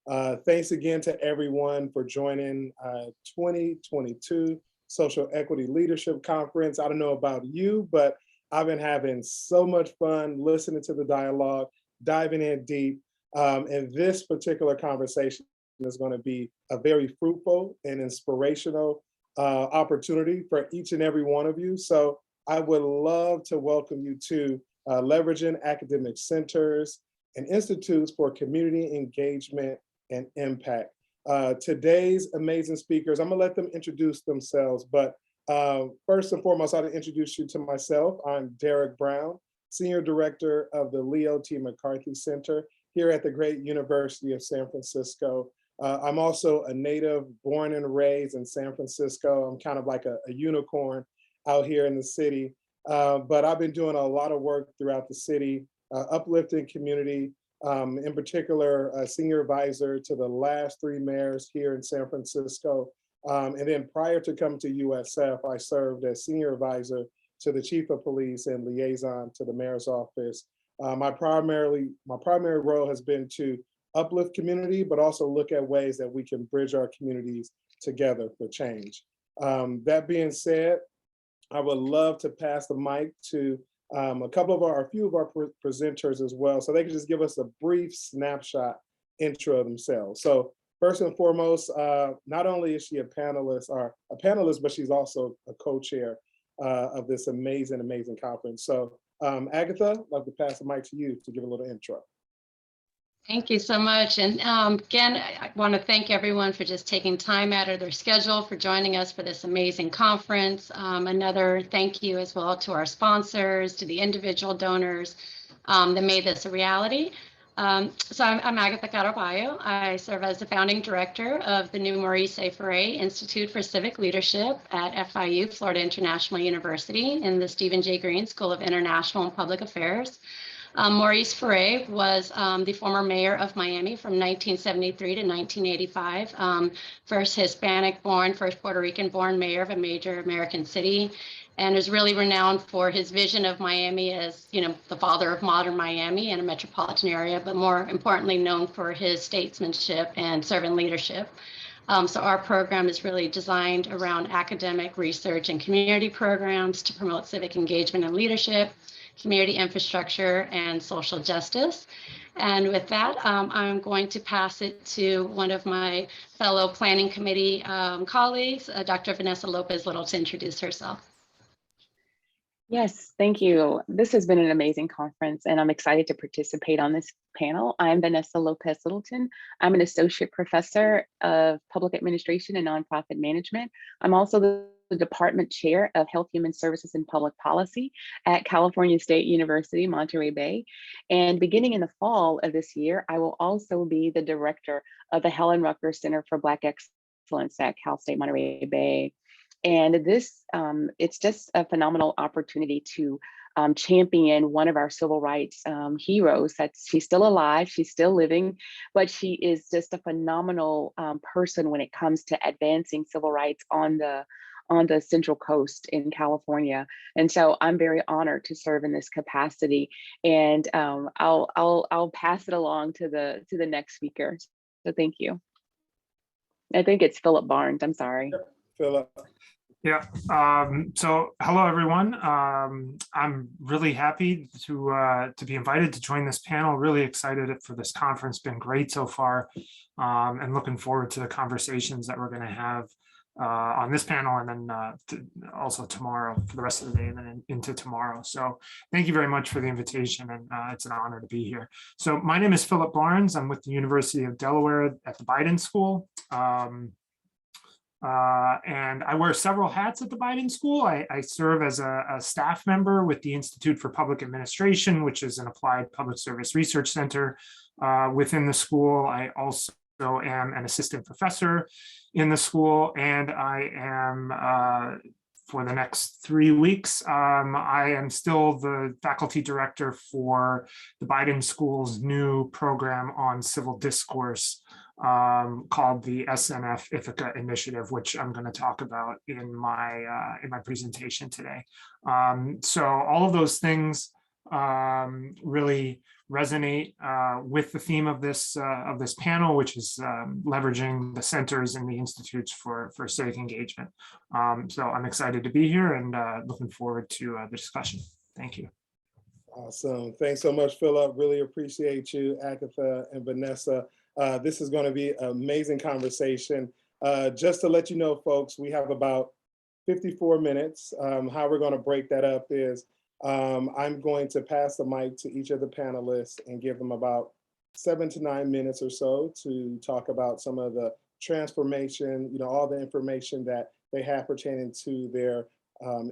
Thanks again to everyone for joining 2022 Social Equity Leadership Conference. I don't know about you, but I've been having so much fun listening to the dialogue, diving in deep. And this particular conversation is going to be a very fruitful and inspirational opportunity for each and every one of you. So I would love to welcome you to Leveraging Academic Centers and Institutes for Community Engagement and Impact. Today's amazing speakers, I'm gonna let them introduce themselves, but first and foremost, I'll introduce you to myself. I'm Derick Brown, Senior Director of the Leo T. McCarthy Center here at the great University of San Francisco. I'm also a native, born and raised in San Francisco. I'm kind of like a unicorn out here in the city, but I've been doing a lot of work throughout the city, uplifting community, in particular, a senior advisor to the last 3 mayors here in San Francisco. And then prior to coming to USF, I served as senior advisor to the chief of police and liaison to the mayor's office. My primary role has been to uplift community, but also look at ways that we can bridge our communities together for change. That being said, I would love to pass the mic to a few of our presenters as well, so they can just give us a brief snapshot intro of themselves. So first and foremost, not only is she a panelist, but she's also a co-chair of this amazing conference. So Agatha, I'd love to pass the mic to you to give a little intro. Thank you so much. And again, I want to thank everyone for just taking time out of their schedule for joining us for this amazing conference. Another thank you as well to our sponsors, to the individual donors that made this a reality. So I'm Agatha Caraballo. I serve as the founding director of the new Maurice A. Ferre Institute for Civic Leadership at FIU, Florida International University, in the Stephen J. Green School of International and Public Affairs. Maurice Ferre was the former mayor of Miami from 1973 to 1985, first Hispanic-born, first Puerto Rican-born mayor of a major American city, and is really renowned for his vision of Miami as, the father of modern Miami and a metropolitan area, but more importantly known for his statesmanship and servant leadership. So our program is really designed around academic research and community programs to promote civic engagement and leadership, community infrastructure, and social justice. And with that, I'm going to pass it to one of my fellow planning committee colleagues, Dr. Vanessa Lopez-Littleton, to introduce herself. Yes, thank you. This has been an amazing conference, and I'm excited to participate on this panel. I'm Vanessa Lopez-Littleton. I'm an associate professor of public administration and nonprofit management. I'm also the department chair of Health, Human Services, and Public Policy at California State University, Monterey Bay. And beginning in the fall of this year, I will also be the director of the Helen Rucker Center for Black Excellence at Cal State Monterey Bay. And this, it's just a phenomenal opportunity to champion one of our civil rights heroes. She's still alive, she's still living, but she is just a phenomenal person when it comes to advancing civil rights on the Central Coast in California. And so I'm very honored to serve in this capacity. And I'll pass it along to the next speaker. So thank you. I think it's Philip Barnes, I'm sorry. Philip. Yeah, so hello everyone. I'm really happy to be invited to join this panel. Really excited for this conference, been great so far, and looking forward to the conversations that we're going to have on this panel, and then also tomorrow for the rest of the day, and then into tomorrow. So thank you very much for the invitation, and it's an honor to be here. So my name is Philip Barnes. I'm with the University of Delaware at the Biden School. And I wear several hats at the Biden School. I serve as a staff member with the Institute for Public Administration, which is an applied public service research center within the school. I also am an assistant professor in the school, and I am, for the next 3 weeks, I am still the faculty director for the Biden School's new program on civil discourse, called the SNF Ithaca Initiative, which I'm going to talk about in my presentation today. So all of those things really resonate with the theme of this panel, which is leveraging the centers and the institutes for civic engagement. So I'm excited to be here and looking forward to the discussion. Thank you. Awesome. Thanks so much, Philip. Really appreciate you, Agatha and Vanessa. This is going to be an amazing conversation. Just to let you know, folks, we have about 54 minutes. How we're going to break that up is I'm going to pass the mic to each of the panelists and give them about 7 to 9 minutes or so to talk about some of the transformation, all the information that they have pertaining to their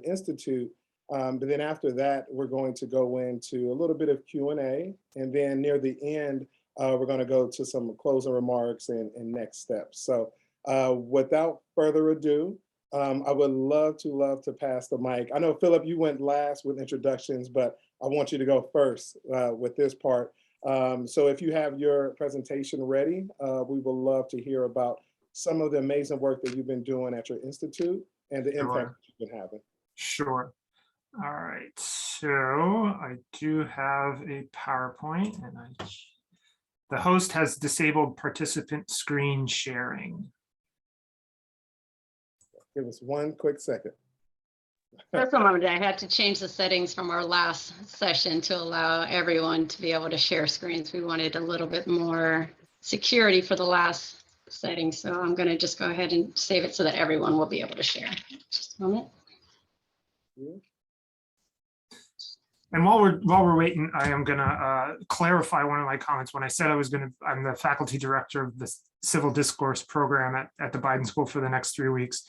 institute. But then after that, we're going to go into a little bit of Q&A. And then near the end, we're going to go to some closing remarks and next steps. So without further ado, I would love to pass the mic. I know, Philip, you went last with introductions, but I want you to go first with this part. So if you have your presentation ready, we would love to hear about some of the amazing work that you've been doing at your institute and the impact that you've been having. Sure. All right. So I do have a PowerPoint, and the host has disabled participant screen sharing. Give us one quick second. Just a moment, I had to change the settings from our last session to allow everyone to be able to share screens. We wanted a little bit more security for the last setting. So I'm going to just go ahead and save it so that everyone will be able to share. Just a moment. Yeah. And while we're waiting, I am going to clarify one of my comments. When I said I'm the faculty director of the Civil Discourse program at the Biden School for the next 3 weeks.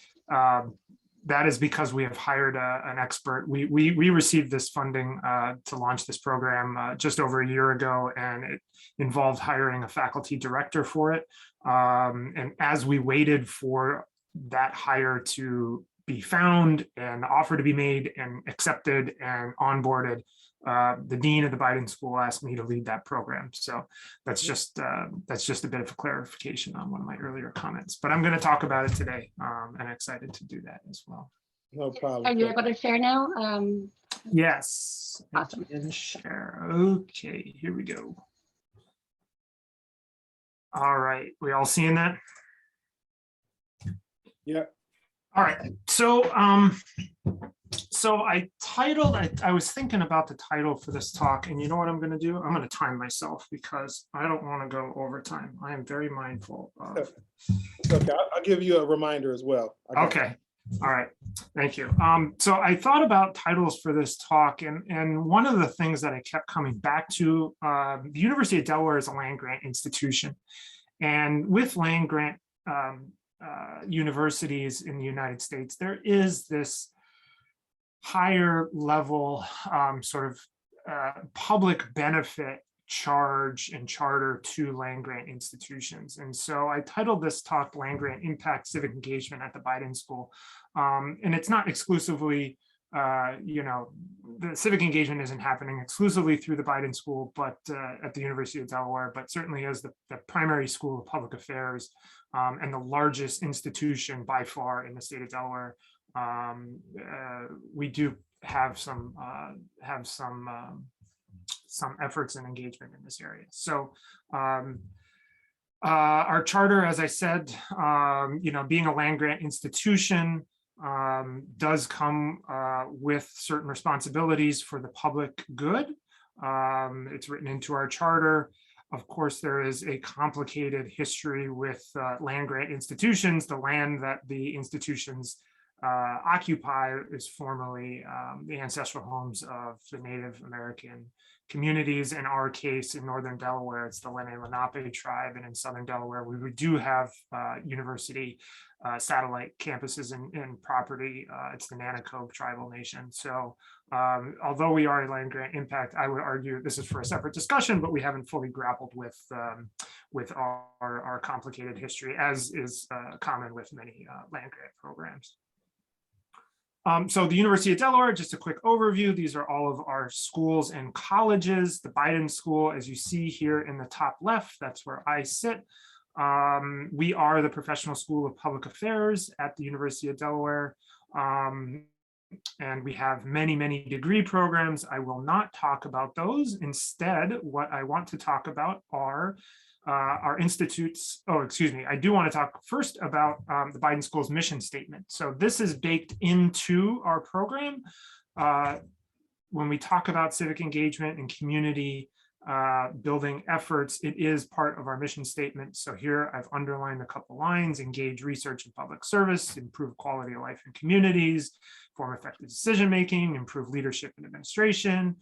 That is because we have hired an expert. We received this funding to launch this program just over a year ago, and it involved hiring a faculty director for it. And as we waited for that hire to be found and the offer to be made and accepted and onboarded, the dean of the Biden School asked me to lead that program. So that's just a bit of a clarification on one of my earlier comments. But I'm going to talk about it today, and I'm excited to do that as well. No problem. Are you able to share now? Yes. Awesome. And share. Okay, here we go. All right, we all seeing that? Yeah. All right, so I was thinking about the title for this talk, and you know what I'm going to do? I'm going to time myself because I don't want to go over time. I am very mindful of. Okay, I'll give you a reminder as well. Okay, all right, thank you. So I thought about titles for this talk, and one of the things that I kept coming back to, the University of Delaware is a land-grant institution, and with land-grant universities in the United States, there is this higher level sort of public benefit charge and charter to land-grant institutions. And so I titled this talk Land-Grant Impact Civic Engagement at the Biden School. And it's not exclusively, the civic engagement isn't happening exclusively through the Biden School, but at the University of Delaware, but certainly as the primary school of public affairs and the largest institution by far in the state of Delaware. We do have some efforts and engagement in this area. So our charter, as I said, being a land-grant institution, does come with certain responsibilities for the public good. It's written into our charter. Of course, there is a complicated history with land-grant institutions. The land that the institutions occupy is formerly the ancestral homes of the Native American communities. In our case, in northern Delaware, it's the Lenape tribe, and in southern Delaware, we do have university satellite campuses and property. It's the Nyorcos tribal nation. So although we are a land-grant impact, I would argue this is for a separate discussion, but we haven't fully grappled with our complicated history, as is common with many land-grant programs. So the University of Delaware, just a quick overview. These are all of our schools and colleges. The Biden School, as you see here in the top left, that's where I sit. We are the Professional School of Public Affairs at the University of Delaware. And we have many, many degree programs. I will not talk about those. Instead, what I want to talk about are our institutes. Oh, excuse me. I do want to talk first about the Biden School's mission statement. So this is baked into our program. When we talk about civic engagement and community building efforts, it is part of our mission statement. So here I've underlined a couple lines: engage research and public service, improve quality of life in communities, form effective decision-making, improve leadership and administration,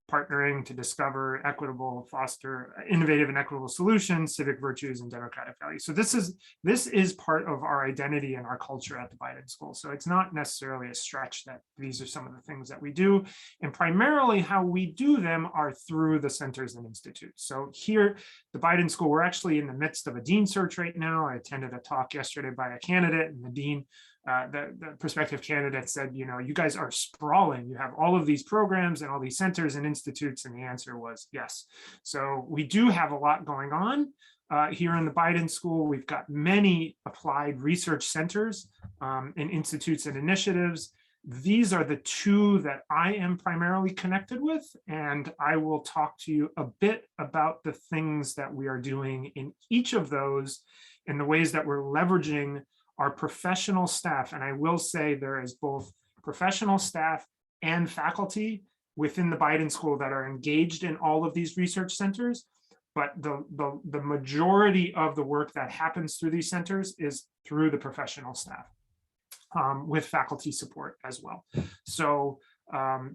partnering to discover equitable, foster innovative and equitable solutions, civic virtues, and democratic values. So this is part of our identity and our culture at the Biden School. So it's not necessarily a stretch that these are some of the things that we do. And primarily how we do them are through the centers and institutes. So here, the Biden School, we're actually in the midst of a dean search right now. I attended a talk yesterday by a candidate, and the dean, the prospective candidate said, you know, you guys are sprawling. You have all of these programs and all these centers and institutes. And the answer was yes. So we do have a lot going on here in the Biden School. We've got many applied research centers and institutes and initiatives. These are the two that I am primarily connected with, and I will talk to you a bit about the things that we are doing in each of those and the ways that we're leveraging our professional staff. And I will say there is both professional staff and faculty within the Biden School that are engaged in all of these research centers. But the majority of the work that happens through these centers is through the professional staff with faculty support as well. So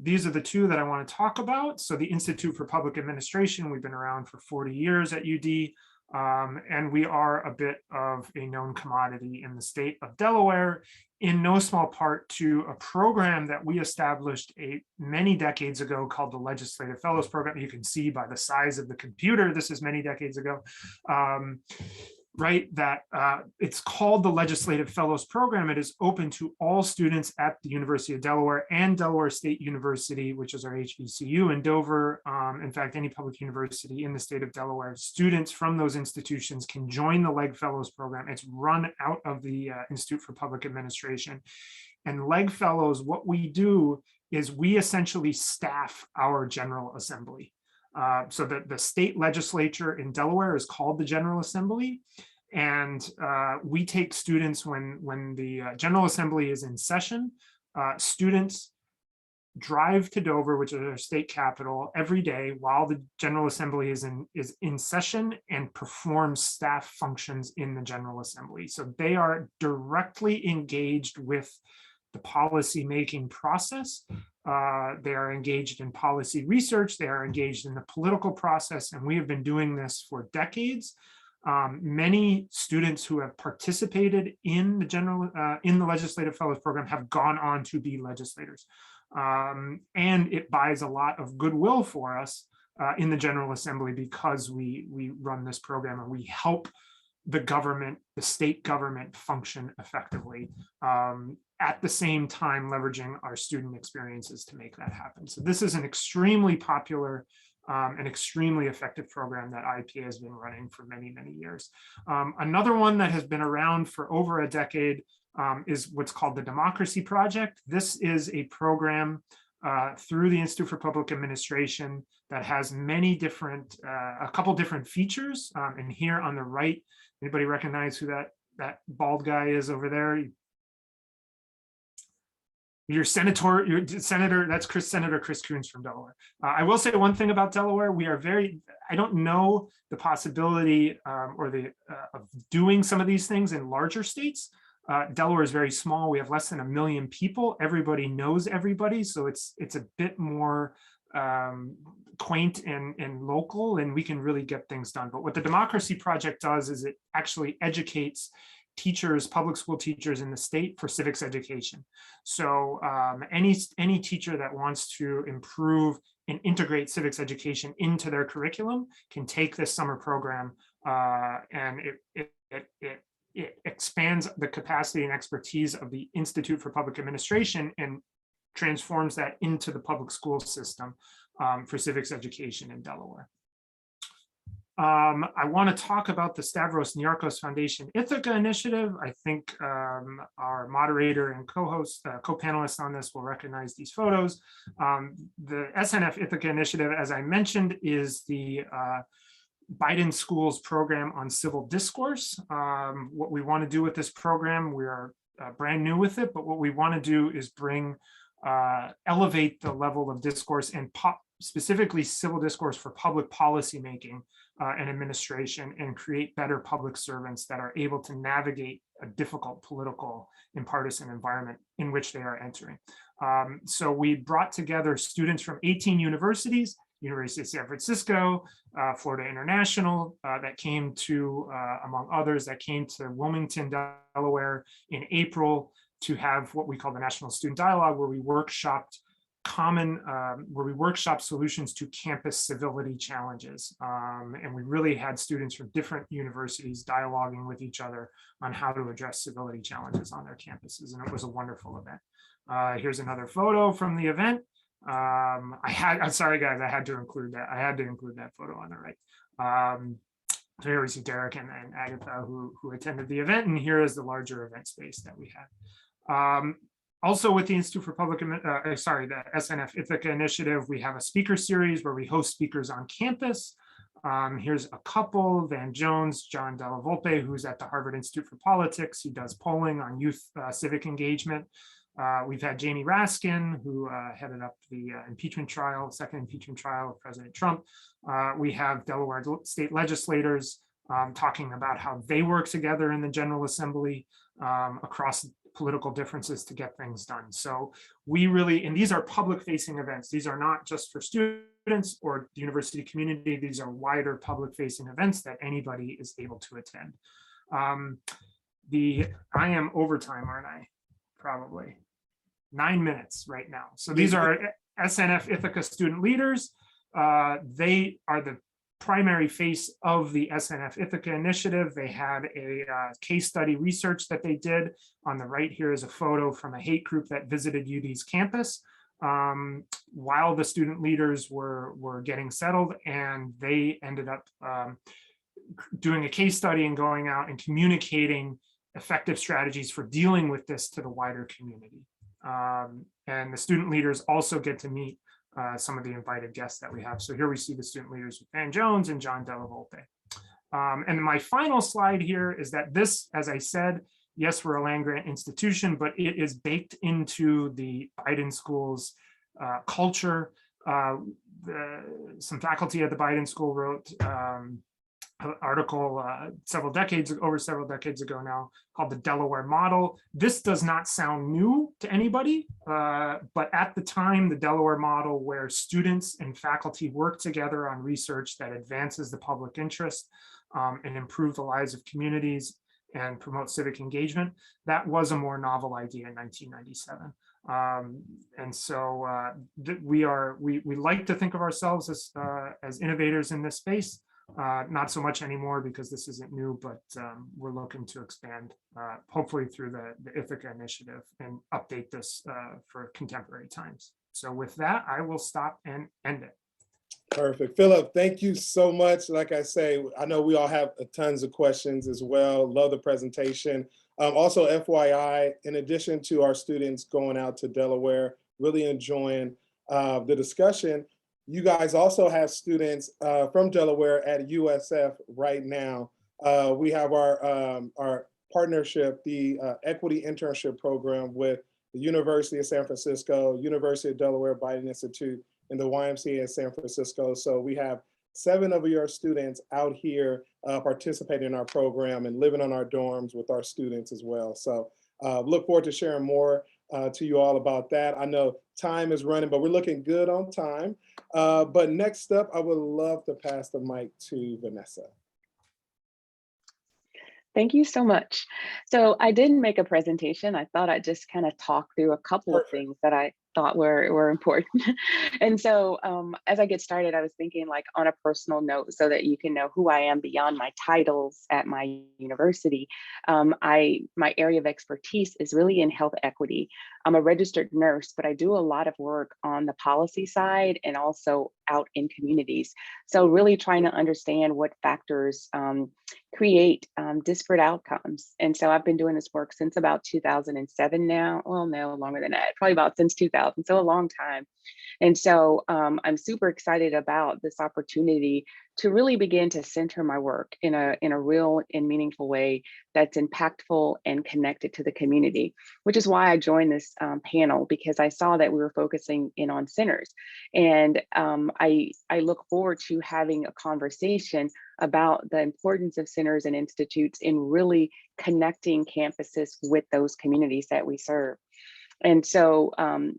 these are the two that I want to talk about. So the Institute for Public Administration, we've been around for 40 years at UD. And we are a bit of a known commodity in the state of Delaware, in no small part to a program that we established many decades ago called the Legislative Fellows Program. You can see by the size of the computer, this is many decades ago, right? That it's called the Legislative Fellows Program. It is open to all students at the University of Delaware and Delaware State University, which is our HBCU in Dover. In fact, any public university in the state of Delaware, students from those institutions can join the LEG Fellows Program. It's run out of the Institute for Public Administration. And LEG Fellows, what we do is we essentially staff our General Assembly. So the state legislature in Delaware is called the General Assembly, and we take students when the General Assembly is in session. Students drive to Dover, which is our state capital, every day while the General Assembly is in session, and perform staff functions in the General Assembly. So they are directly engaged with the policy making process. They are engaged in policy research. They are engaged in the political process, and we have been doing this for decades. Many students who have participated in the Legislative Fellows Program have gone on to be legislators, and it buys a lot of goodwill for us in the General Assembly because we run this program and we help the government, the state government, function effectively. At the same time, leveraging our student experiences to make that happen. So this is an extremely popular and extremely effective program that IPA has been running for many, many years. Another one that has been around for over a decade is what's called the Democracy Project. This is a program through the Institute for Public Administration that has many different, a couple different features. And here on the right, anybody recognize who that bald guy is over there? Your senator, that's Senator Chris Coons from Delaware. I will say one thing about Delaware: we are I don't know the possibility of doing some of these things in larger states. Delaware is very small. We have less than 1 million people. Everybody knows everybody, so it's a bit more quaint and local, and we can really get things done. But what the Democracy Project does is it actually educates teachers, public school teachers in the state for civics education. So any teacher that wants to improve and integrate civics education into their curriculum can take this summer program, and it expands the capacity and expertise of the Institute for Public Administration and transforms that into the public school system for civics education in Delaware. I want to talk about the Stavros Nyorcos Foundation Ithaca initiative. I think our moderator and co-host, co-panelists on this will recognize these photos. The SNF Ithaca initiative, as I mentioned, is the Biden Schools program on civil discourse. What we want to do with this program, we are brand new with it, but what we want to do is elevate the level of discourse and specifically civil discourse for public policy making and administration, and create better public servants that are able to navigate a difficult political and partisan environment in which they are entering. So we brought together students from 18 universities, University of San Francisco, Florida International, that came to, among others, that came to Wilmington, Delaware in April to have what we call the National Student Dialogue, where we workshopped solutions to campus civility challenges. And we really had students from different universities dialoguing with each other on how to address civility challenges on their campuses. And it was a wonderful event. Here's another photo from the event. I'm sorry, guys, I had to include that. I had to include that photo on the right. So here we see Derick and Agatha who attended the event. And here is the larger event space that we had. Also with the Institute for Public, the SNF Ithaca initiative, we have a speaker series where we host speakers on campus. Here's a couple, Van Jones, John Della Volpe, who's at the Harvard Institute for Politics. He does polling on youth civic engagement. We've had Jamie Raskin, who headed up the second impeachment trial of President Trump. We have Delaware state legislators talking about how they work together in the General Assembly across political differences to get things done. So we really, and these are public facing events. These are not just for students or the university community. These are wider public facing events that anybody is able to attend. I am overtime, aren't I? Probably 9 minutes right now. So these are SNF Ithaca student leaders. They are the primary face of the SNF Ithaca initiative. They had a case study research that they did. On the right here is a photo from a hate group that visited UD's campus while the student leaders were getting settled, and they ended up doing a case study and going out and communicating effective strategies for dealing with this to the wider community. And the student leaders also get to meet some of the invited guests that we have. So here we see the student leaders with Van Jones and John Della Volpe. And my final slide here is that this, as I said, yes, we're a land grant institution, but it is baked into the Biden Schools culture. Some faculty at the Biden School wrote an article over several decades ago now called the Delaware Model. This does not sound new to anybody, but at the time, the Delaware Model, where students and faculty work together on research that advances the public interest and improve the lives of communities and promote civic engagement, that was a more novel idea in 1997. And so we like to think of ourselves as innovators in this space. Not so much anymore because this isn't new, but we're looking to expand, hopefully through the Ithaca initiative, and update this for contemporary times. So with that, I will stop and end it. Perfect. Philip, thank you so much. Like I say, I know we all have tons of questions as well. Love the presentation. Also, FYI, in addition to our students going out to Delaware, really enjoying the discussion, you guys also have students from Delaware at USF right now. We have our partnership, the Equity Internship Program with the University of San Francisco, University of Delaware Biden Institute, and the YMCA of San Francisco. So we have 7 of your students out here participating in our program and living on our dorms with our students as well. So look forward to sharing more to you all about that. I know time is running, but we're looking good on time. But next up, I would love to pass the mic to Vanessa. Thank you so much. So I didn't make a presentation. I thought I'd just kind of talk through a couple of things that thought were important. And so as I get started, I was thinking like on a personal note so that you can know who I am beyond my titles at my university. My area of expertise is really in health equity. I'm a registered nurse, but I do a lot of work on the policy side and also out in communities. So really trying to understand what factors create disparate outcomes. And so I've been doing this work since about 2007 now. Well, no, longer than that, probably about since 2000, so a long time. And so I'm super excited about this opportunity to really begin to center my work in a real and meaningful way that's impactful and connected to the community, which is why I joined this panel, because I saw that we were focusing in on centers. And I look forward to having a conversation about the importance of centers and institutes in really connecting campuses with those communities that we serve. And so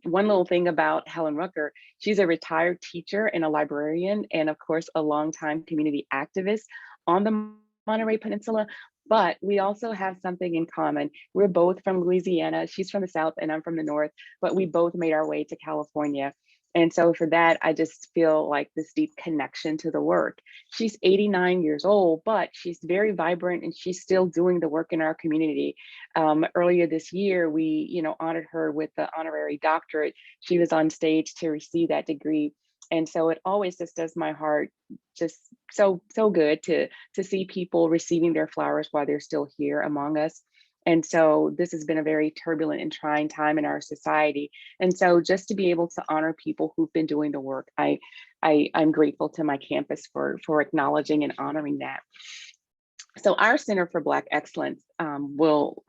one little thing about Helen Rucker, she's a retired teacher and a librarian, and of course, a longtime community activist on the Monterey Peninsula. But we also have something in common. We're both from Louisiana. She's from the South and I'm from the North, but we both made our way to California. And so for that, I just feel like this deep connection to the work. She's 89 years old, but she's very vibrant and she's still doing the work in our community. Earlier this year, we honored her with the honorary doctorate. She was on stage to receive that degree. And so it always just does my heart just so good to see people receiving their flowers while they're still here among us. And so this has been a very turbulent and trying time in our society. And so just to be able to honor people who've been doing the work, I'm grateful to my campus for acknowledging and honoring that. So our Center for Black Excellence will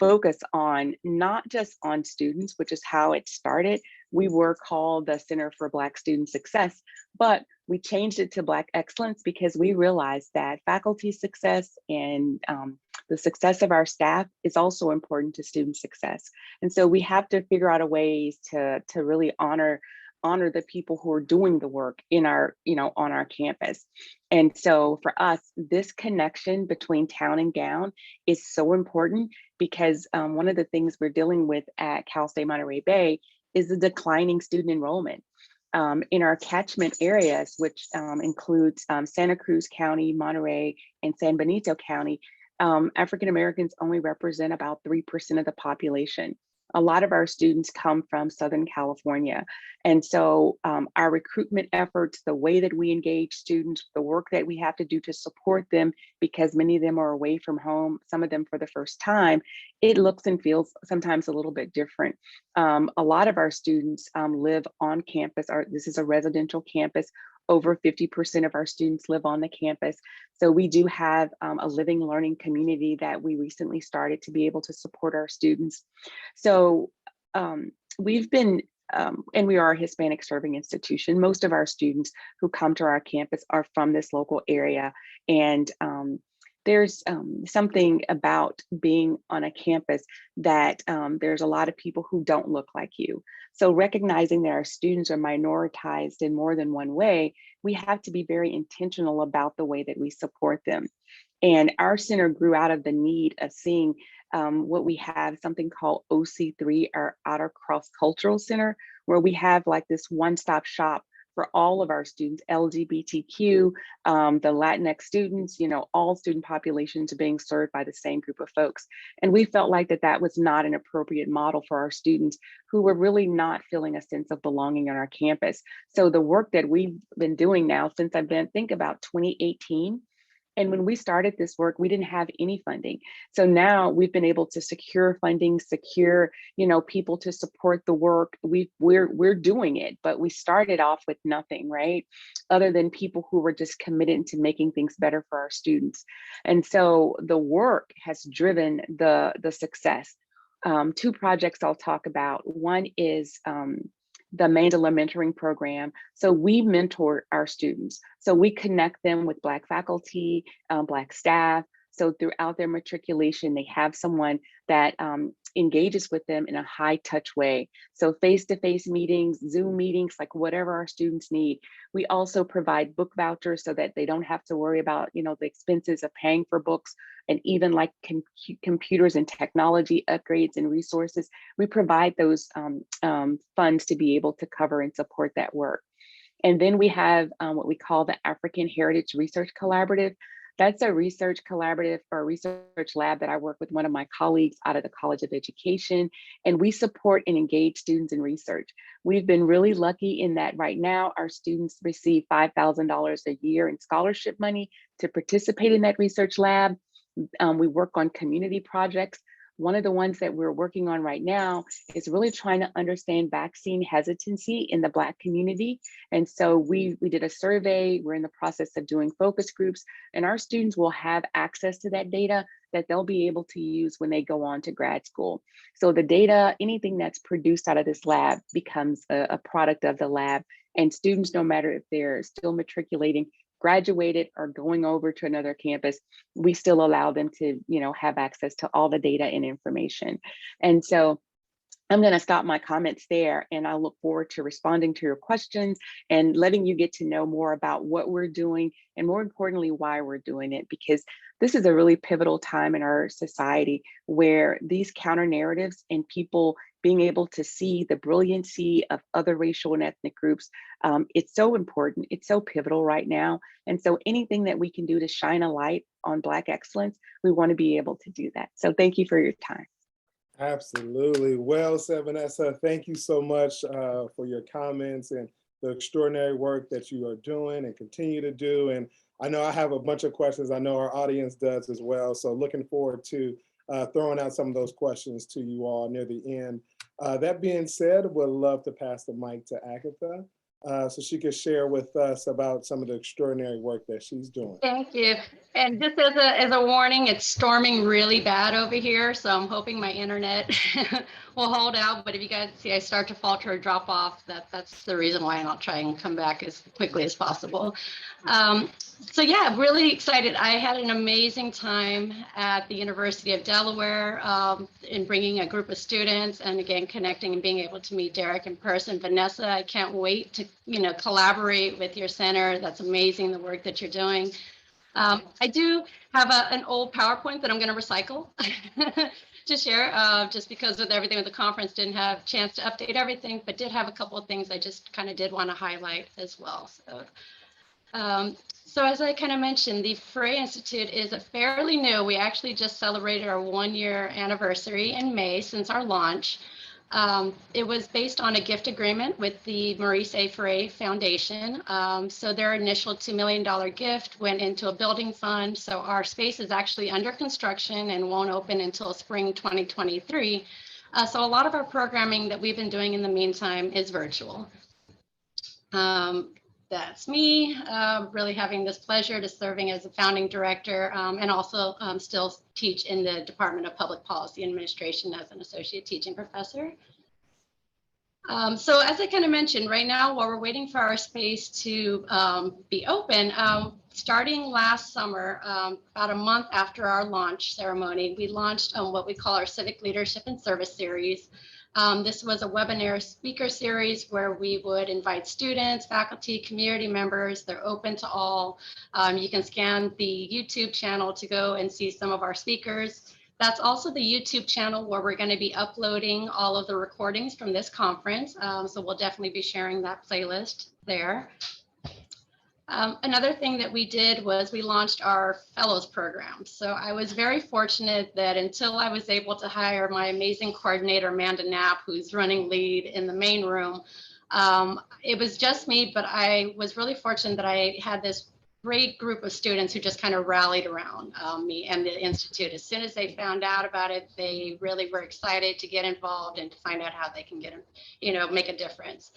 focus on not just on students, which is how it started. We were called the Center for Black Student Success, but we changed it to Black Excellence because we realized that faculty success and the success of our staff is also important to student success. And so we have to figure out a ways to really honor the people who are doing the work in our, on our campus. And so for us, this connection between town and gown is so important because one of the things we're dealing with at Cal State Monterey Bay is the declining student enrollment. In our catchment areas, which includes Santa Cruz County, Monterey, and San Benito County, African Americans only represent about 3% of the population. A lot of our students come from Southern California. And so our recruitment efforts, the way that we engage students, the work that we have to do to support them, because many of them are away from home, some of them for the first time, it looks and feels sometimes a little bit different. A lot of our students live on campus. This is a residential campus. Over 50% of our students live on the campus. So we do have a living learning community that we recently started to be able to support our students. So we've been, and we are a Hispanic serving institution. Most of our students who come to our campus are from this local area. And there's something about being on a campus that there's a lot of people who don't look like you. So recognizing that our students are minoritized in more than one way, we have to be very intentional about the way that we support them. And our center grew out of the need of seeing what we have, something called OC3, our Outer Cross Cultural Center, where we have like this one-stop shop for all of our students, LGBTQ, the Latinx students, all student populations are being served by the same group of folks. And we felt like that was not an appropriate model for our students who were really not feeling a sense of belonging on our campus. So the work that we've been doing now since think about 2018, and when we started this work, we didn't have any funding. So now we've been able to secure funding, secure, people to support the work. We're doing it, but we started off with nothing, right? Other than people who were just committed to making things better for our students. And so the work has driven the success. Two projects I'll talk about. One is the Mandela mentoring program. So we mentor our students. So we connect them with Black faculty, Black staff, So throughout their matriculation, they have someone that engages with them in a high touch way. So face-to-face meetings, Zoom meetings, like whatever our students need. We also provide book vouchers so that they don't have to worry about, the expenses of paying for books, and even like computers and technology upgrades and resources. We provide those funds to be able to cover and support that work. And then we have what we call the African Heritage Research Collaborative. That's a research collaborative or a research lab that I work with one of my colleagues out of the College of Education, and we support and engage students in research. We've been really lucky in that right now our students receive $5,000 a year in scholarship money to participate in that research lab. We work on community projects. One of the ones that we're working on right now is really trying to understand vaccine hesitancy in the Black community. And so we did a survey. We're in the process of doing focus groups, and our students will have access to that data that they'll be able to use when they go on to grad school. So the data, anything that's produced out of this lab becomes a product of the lab, and students, no matter if they're still matriculating, graduated, or going over to another campus, we still allow them to, have access to all the data and information. And so I'm going to stop my comments there, and I look forward to responding to your questions and letting you get to know more about what we're doing, and more importantly, why we're doing it, because this is a really pivotal time in our society where these counter narratives and people being able to see the brilliancy of other racial and ethnic groups, it's so important. It's so pivotal right now. And so anything that we can do to shine a light on Black excellence, we want to be able to do that. So thank you for your time. Absolutely. Well said, Vanessa. Thank you so much for your comments and the extraordinary work that you are doing and continue to do. And I know I have a bunch of questions. I know our audience does as well. So looking forward to throwing out some of those questions to you all near the end. That being said, would love to pass the mic to Agatha so she could share with us about some of the extraordinary work that she's doing. Thank you. And just as a warning, it's storming really bad over here, so I'm hoping my internet will hold out. But if you guys see I start to falter or drop off, that's the reason why, and I'll try and come back as quickly as possible. So yeah, really excited. I had an amazing time at the University of Delaware in bringing a group of students, and again, connecting and being able to meet Derick in person. Vanessa, I can't wait to collaborate with your center. That's amazing, the work that you're doing. I do have an old PowerPoint that I'm going to recycle to share, just because with everything with the conference, didn't have a chance to update everything, but did have a couple of things I just kind of did want to highlight as well. So as I kind of mentioned, the Frey Institute is fairly new. We actually just celebrated our 1-year anniversary in May since our launch. It was based on a gift agreement with the Maurice A. Frey Foundation. So their initial $2 million gift went into a building fund. So our space is actually under construction and won't open until spring 2023. So a lot of our programming that we've been doing in the meantime is virtual. That's me, really having this pleasure to serving as a founding director, and also still teach in the Department of Public Policy and Administration as an associate teaching professor. So as I kind of mentioned, right now, while we're waiting for our space to be open, starting last summer, about a month after our launch ceremony, we launched what we call our Civic Leadership and Service Series. This was a webinar speaker series where we would invite students, faculty, community members. They're open to all. You can scan the YouTube channel to go and see some of our speakers. That's also the YouTube channel where we're going to be uploading all of the recordings from this conference. So we'll definitely be sharing that playlist there. Another thing that we did was we launched our fellows program. So I was very fortunate that until I was able to hire my amazing coordinator, Amanda Knapp, who's running lead in the main room, it was just me, but I was really fortunate that I had this great group of students who just kind of rallied around me and the Institute. As soon as they found out about it, they really were excited to get involved and to find out how they can get, make a difference.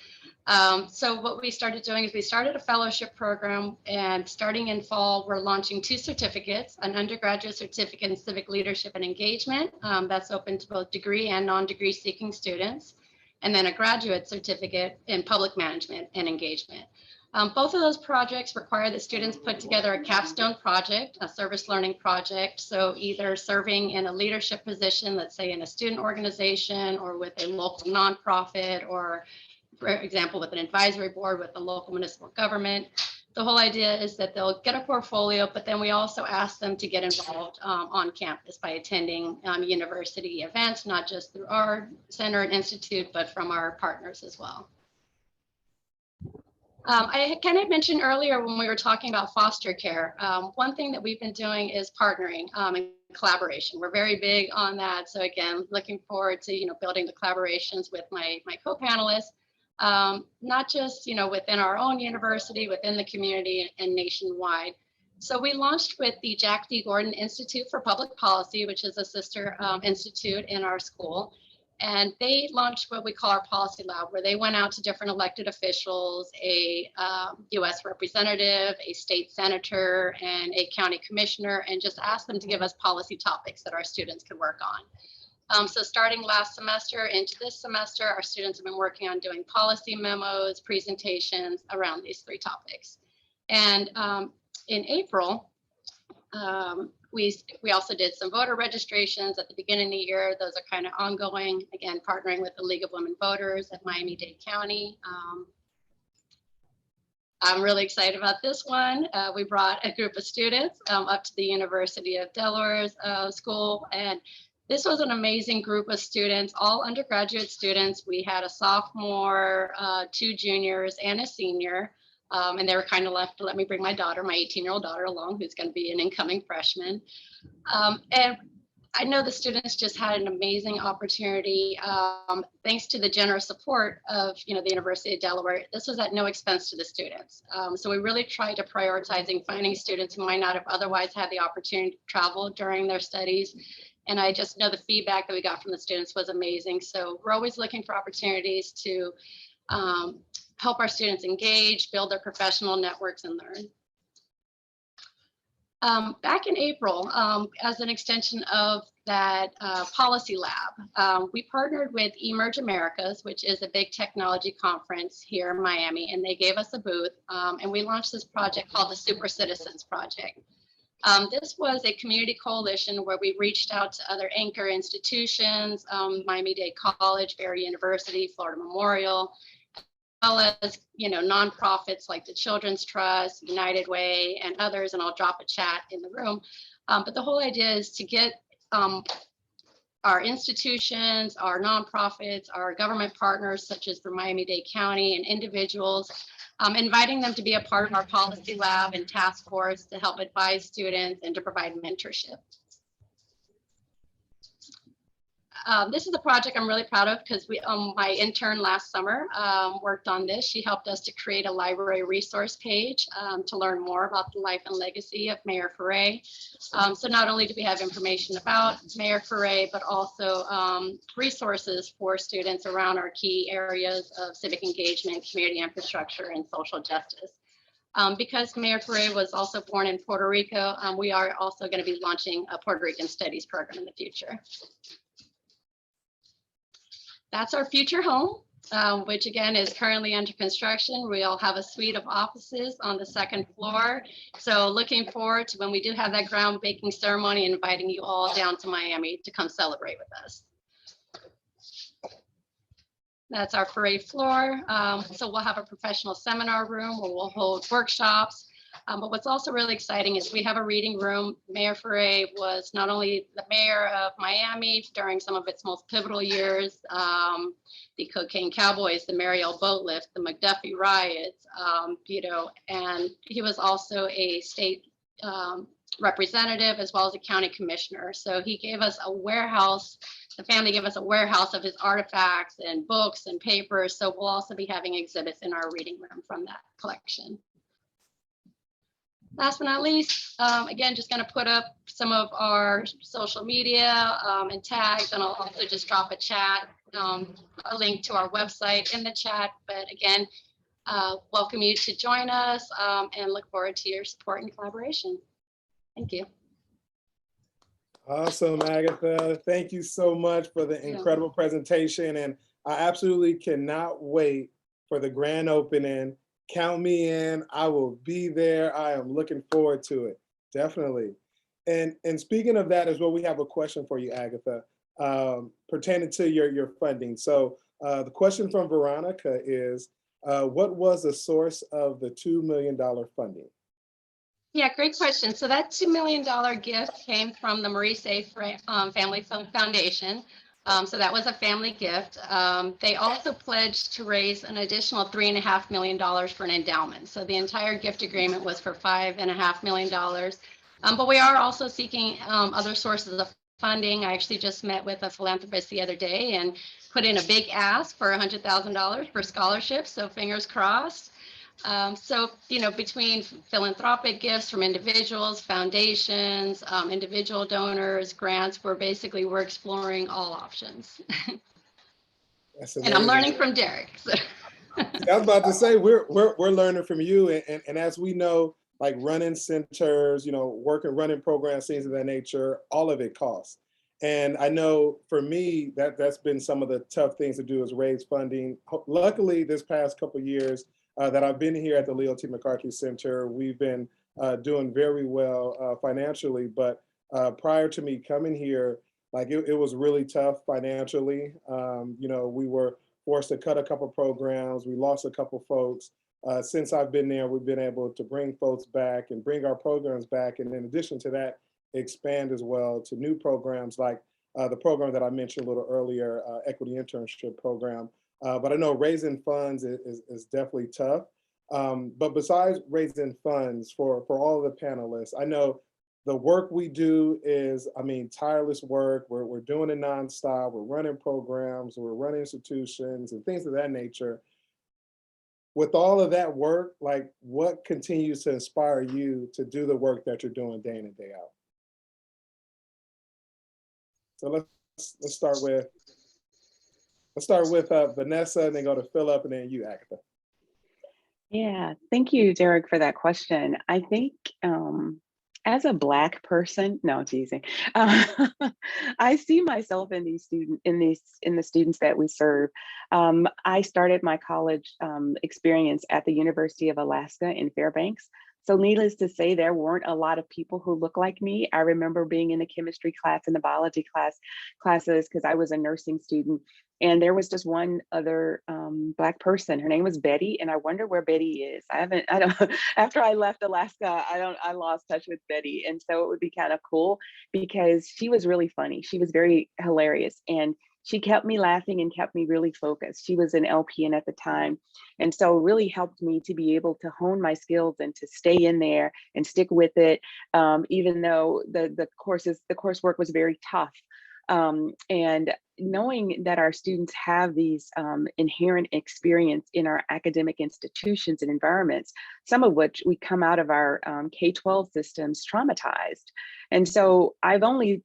So what we started doing is we started a fellowship program, and starting in fall, we're launching 2 certificates, an undergraduate certificate in civic leadership and engagement that's open to both degree and non-degree seeking students, and then a graduate certificate in public management and engagement. Both of those projects require that students put together a capstone project, a service learning project. So either serving in a leadership position, let's say in a student organization or with a local nonprofit, or for example, with an advisory board with a local municipal government. The whole idea is that they'll get a portfolio, but then we also ask them to get involved on campus by attending university events, not just through our center and institute, but from our partners as well. I kind of mentioned earlier when we were talking about foster care, one thing that we've been doing is partnering and collaboration. We're very big on that. So again, looking forward to building the collaborations with my co-panelists, not just within our own university, within the community, and nationwide. So we launched with the Jack D. Gordon Institute for Public Policy, which is a sister institute in our school. And they launched what we call our policy lab, where they went out to different elected officials, a US representative, a state senator, and a county commissioner, and just asked them to give us policy topics that our students could work on. So starting last semester into this semester, our students have been working on doing policy memos, presentations around these 3 topics. And in April, we also did some voter registrations at the beginning of the year. Those are kind of ongoing, again, partnering with the League of Women Voters at Miami-Dade County. I'm really excited about this one. We brought a group of students up to the University of Delaware's school, and this was an amazing group of students, all undergraduate students. We had a sophomore, 2 juniors, and a senior. And they were kind of left to let me bring my daughter, my 18-year-old daughter along, who's going to be an incoming freshman. And I know the students just had an amazing opportunity, thanks to the generous support of the University of Delaware. This was at no expense to the students. So we really tried to prioritizing finding students who might not have otherwise had the opportunity to travel during their studies. And I just know the feedback that we got from the students was amazing. So we're always looking for opportunities to help our students engage, build their professional networks, and learn. Back in April, as an extension of that policy lab, we partnered with Emerge Americas, which is a big technology conference here in Miami, and they gave us a booth, and we launched this project called the Super Citizens Project. This was a community coalition where we reached out to other anchor institutions, Miami-Dade College, Barry University, Florida Memorial, well as nonprofits like the Children's Trust, United Way, and others, and I'll drop a chat in the room. But the whole idea is to get our institutions, our nonprofits, our government partners, such as the Miami-Dade County, and individuals, inviting them to be a part of our policy lab and task force to help advise students and to provide mentorship. This is a project I'm really proud of because my intern last summer worked on this. She helped us to create a library resource page to learn more about the life and legacy of Mayor Ferre. So not only do we have information about Mayor Ferre, but also resources for students around our key areas of civic engagement, community infrastructure, and social justice. Because Mayor Ferre was also born in Puerto Rico, we are also going to be launching a Puerto Rican studies program in the future. That's our future home, which again is currently under construction. We'll have a suite of offices on the 2nd floor. So looking forward to when we do have that groundbreaking ceremony, inviting you all down to Miami to come celebrate with us. That's our Ferre floor. So we'll have a professional seminar room where we'll hold workshops. But what's also really exciting is we have a reading room. Mayor Ferre was not only the mayor of Miami during some of its most pivotal years, the Cocaine Cowboys, the Mariel Boat Lift, the McDuffie riots, and he was also a state representative as well as a county commissioner. So he gave us a warehouse. The family gave us a warehouse of his artifacts and books and papers. So we'll also be having exhibits in our reading room from that collection. Last but not least, again, just going to put up some of our social media and tags, and I'll also just drop a chat, a link to our website in the chat. But again, welcome you to join us and look forward to your support and collaboration. Thank you. Awesome, Agatha. Thank you so much for the incredible presentation. And I absolutely cannot wait for the grand opening count me in. I will be there. I am looking forward to it. Definitely. And speaking of that as well, we have a question for you, Agatha, pertaining to your funding. So the question from Veronica is, what was the source of the $2 million funding? Yeah, great question. So that $2 million gift came from the Maurice A. Family Foundation. So that was a family gift. They also pledged to raise an additional $3.5 million for an endowment. So the entire gift agreement was for $5.5 million. But we are also seeking other sources of funding. I actually just met with a philanthropist the other day and put in a big ask for $100,000 for scholarships. So fingers crossed. So, between philanthropic gifts from individuals, foundations, individual donors, grants, we're exploring all options. And I'm learning from Derick. So. I was about to say, we're learning from you. And as we know, like running centers, running programs, things of that nature, all of it costs. And I know for me, that's been some of the tough things to do is raise funding. Luckily, this past couple of years, that I've been here at the Leo T. McCarthy Center, we've been doing very well financially. But prior to me coming here, like it was really tough financially. We were forced to cut a couple programs. We lost a couple folks. Since I've been there, we've been able to bring folks back and bring our programs back. And in addition to that, expand as well to new programs like the program that I mentioned a little earlier, Equity Internship Program. But I know raising funds is definitely tough. But besides raising funds for all of the panelists, I know the work we do is, tireless work. We're doing it nonstop. We're running programs, we're running institutions and things of that nature. With all of that work, like what continues to inspire you to do the work that you're doing day in and day out? So let's start with Vanessa, and then go to Philip, and then you, Agatha. Yeah, thank you, Derick, for that question. I think as a Black person, no, teasing. I see myself in these in the students that we serve. I started my college experience at the University of Alaska in Fairbanks. So needless to say, there weren't a lot of people who look like me. I remember being in the chemistry class and the biology classes because I was a nursing student. And there was just one other Black person. Her name was Betty, and I wonder where Betty is. I don't. After I left Alaska, I lost touch with Betty, and so it would be kind of cool because she was really funny. She was very hilarious, and she kept me laughing and kept me really focused. She was an LPN at the time, and so really helped me to be able to hone my skills and to stay in there and stick with it, even though the coursework was very tough. And knowing that our students have these inherent experience in our academic institutions and environments, some of which we come out of our K-12 systems traumatized. And so I've only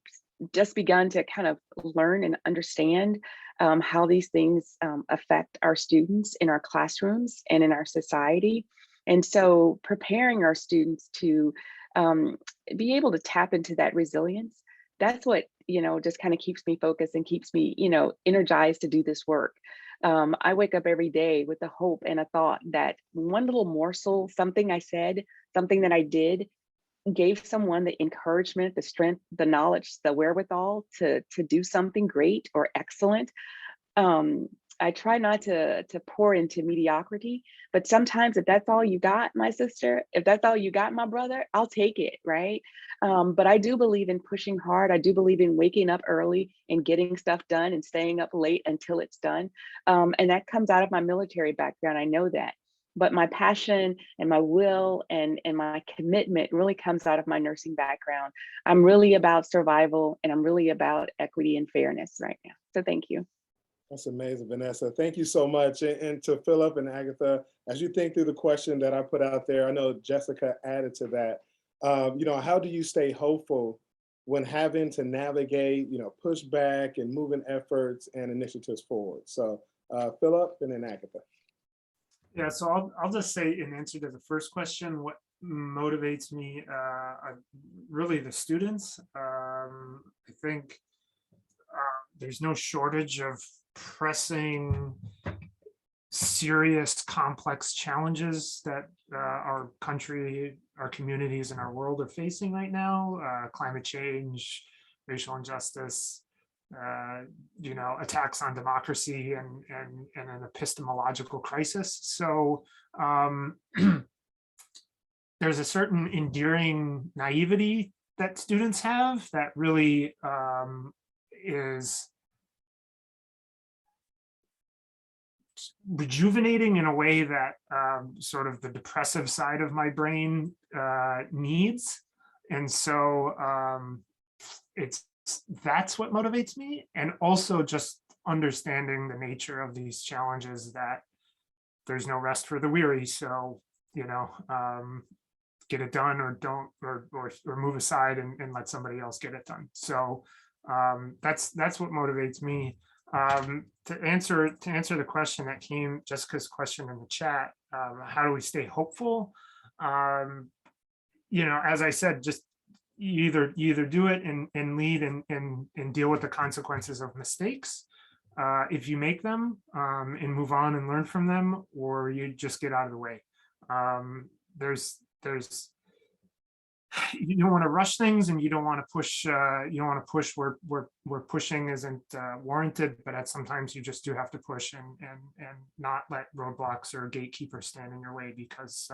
just begun to kind of learn and understand how these things affect our students in our classrooms and in our society. And so preparing our students to be able to tap into that resilience, that's what, just kind of keeps me focused and keeps me, energized to do this work. I wake up every day with a hope and a thought that one little morsel, something I said, something that I did, gave someone the encouragement, the strength, the knowledge, the wherewithal to do something great or excellent. I try not to pour into mediocrity, but sometimes if that's all you got, my sister, if that's all you got, my brother, I'll take it, right? But I do believe in pushing hard. I do believe in waking up early and getting stuff done and staying up late until it's done. And that comes out of my military background. I know that. But my passion and my will and my commitment really comes out of my nursing background. I'm really about survival, and I'm really about equity and fairness right now. So thank you. That's amazing, Vanessa. Thank you so much. And to Philip and Agatha, as you think through the question that I put out there, I know Jessica added to that. How do you stay hopeful when having to navigate, pushback and moving efforts and initiatives forward? So Philip and then Agatha. Yeah, so I'll just say in answer to the first question, what motivates me, really the students. I think there's no shortage of pressing serious, complex challenges that our country, our communities, and our world are facing right now: climate change, racial injustice, attacks on democracy, and an epistemological crisis. So there's a certain endearing naivety that students have that really is rejuvenating in a way that sort of the depressive side of my brain needs. And so that's what motivates me. And also just understanding the nature of these challenges, that there's no rest for the weary. So, get it done, or don't, or move aside and let somebody else get it done. So that's what motivates me. To answer the question that came, Jessica's question in the chat, how do we stay hopeful? As I said, just you either do it and lead and deal with the consequences of mistakes, if you make them, and move on and learn from them, or you just get out of the way. You don't want to rush things, and you don't want to push. You don't want to push where pushing isn't warranted. But sometimes you just do have to push and not let roadblocks or gatekeepers stand in your way, because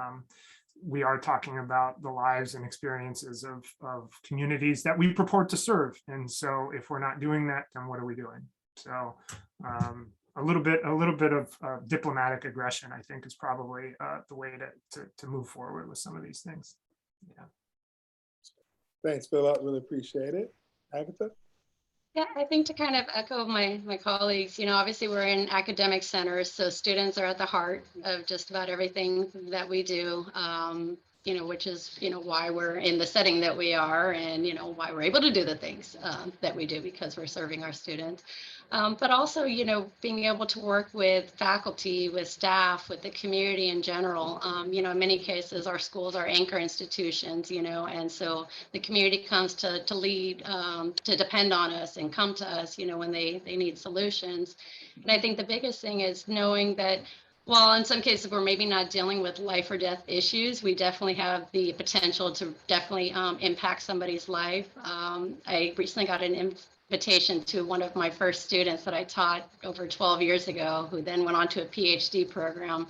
we are talking about the lives and experiences of communities that we purport to serve. And so, if we're not doing that, then what are we doing? So, a little bit of diplomatic aggression, I think, is probably the way to move forward with some of these things. Yeah. Thanks, Phil. I really appreciate it. Agatha? Yeah, I think to kind of echo my colleagues, obviously we're in academic centers, so students are at the heart of just about everything that we do, which is, why we're in the setting that we are, and, why we're able to do the things that we do, because we're serving our students. But also, being able to work with faculty, with staff, with the community in general. In many cases, our schools are anchor institutions, and so the community comes to lead, to depend on us and come to us, when they need solutions. And I think the biggest thing is knowing that, while in some cases we're maybe not dealing with life or death issues, we definitely have the potential to definitely impact somebody's life. I recently got an invitation to one of my first students that I taught over 12 years ago, who then went on to a PhD program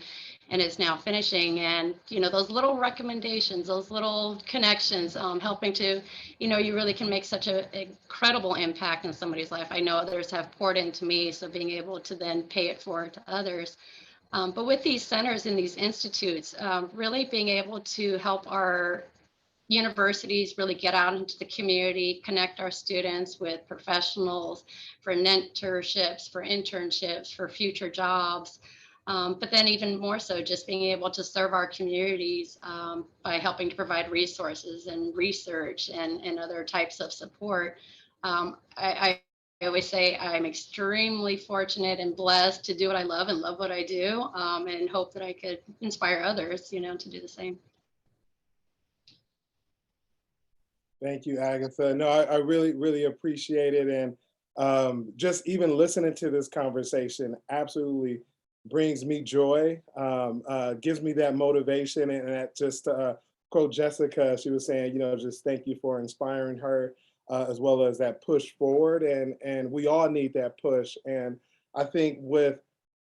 and is now finishing. And, those little recommendations, those little connections, helping to, you really can make such an incredible impact in somebody's life. I know others have poured into me, so being able to then pay it forward to others. But with these centers and these institutes, really being able to help our universities really get out into the community, connect our students with professionals for mentorships, for internships, for future jobs. But then even more so, just being able to serve our communities by helping to provide resources and research and other types of support. I always say I'm extremely fortunate and blessed to do what I love and love what I do, and hope that I could inspire others, to do the same. Thank you, Agatha. No, I really, really appreciate it. And just even listening to this conversation absolutely brings me joy, gives me that motivation. And that just quote Jessica, she was saying, just thank you for inspiring her, as well as that push forward. And we all need that push. And I think with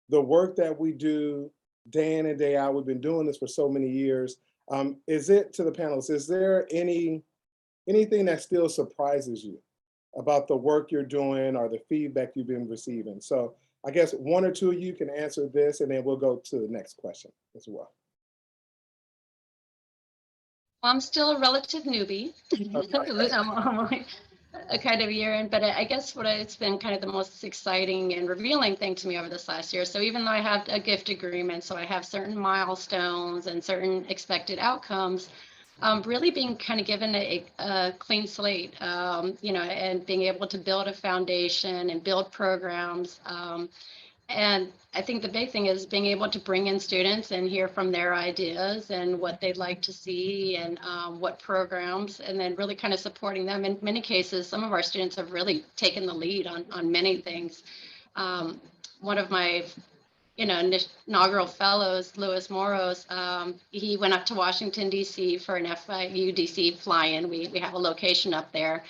the work that we do day in and day out, we've been doing this for so many years. Is it, to the panelists, is there anything that still surprises you about the work you're doing or the feedback you've been receiving? So I guess one or two of you can answer this, and then we'll go to the next question as well. I'm still a relative newbie. I'm only a kind of year in, but I guess it's been kind of the most exciting and revealing thing to me over this last year. So even though I have a gift agreement, so I have certain milestones and certain expected outcomes, really being kind of given a clean slate, and being able to build a foundation and build programs. And I think the big thing is being able to bring in students and hear from their ideas and what they'd like to see, and what programs, and then really kind of supporting them. In many cases, some of our students have really taken the lead on many things. One of my inaugural fellows, Louis Moros, he went up to Washington, D.C. for an FIU DC fly-in. We have a location up there,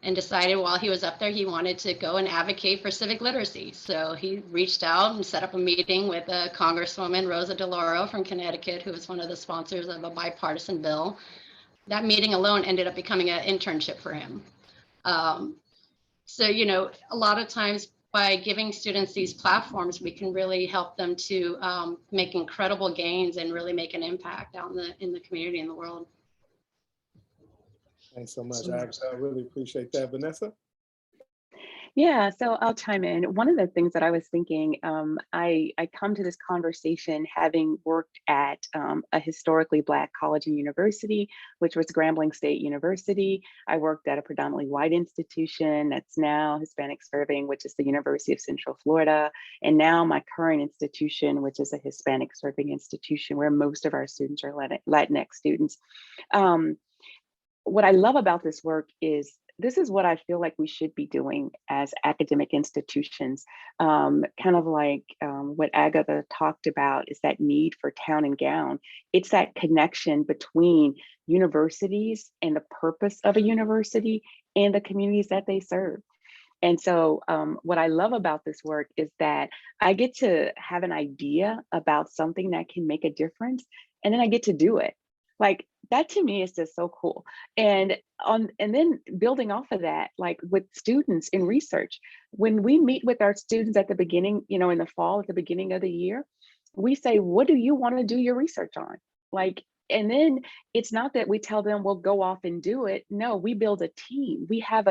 and decided while he was up there, he wanted to go and advocate for civic literacy. So he reached out and set up a meeting with Congresswoman Rosa DeLauro from Connecticut, who was one of the sponsors of a bipartisan bill. That meeting alone ended up becoming an internship for him. So, a lot of times by giving students these platforms, we can really help them to make incredible gains and really make an impact out in the community, in the world. Thanks so much, Agatha. I really appreciate that. Vanessa? Yeah, so I'll chime in. One of the things that I was thinking, I come to this conversation having worked at a historically Black college and university, which was Grambling State University. I worked at a predominantly white institution that's now Hispanic serving, which is the University of Central Florida. And now my current institution, which is a Hispanic serving institution where most of our students are Latinx students. What I love about this work is this is what I feel like we should be doing as academic institutions. Kind of like what Agatha talked about is that need for town and gown. It's that connection between universities and the purpose of a university and the communities that they serve. And so what I love about this work is that I get to have an idea about something that can make a difference, and then I get to do it. Like, that to me is just so cool. And then building off of that, like with students in research, when we meet with our students at the beginning, in the fall, at the beginning of the year, we say, what do you want to do your research on? Like, and then it's not that we tell them, well, go off and do it. No, we build a team. We have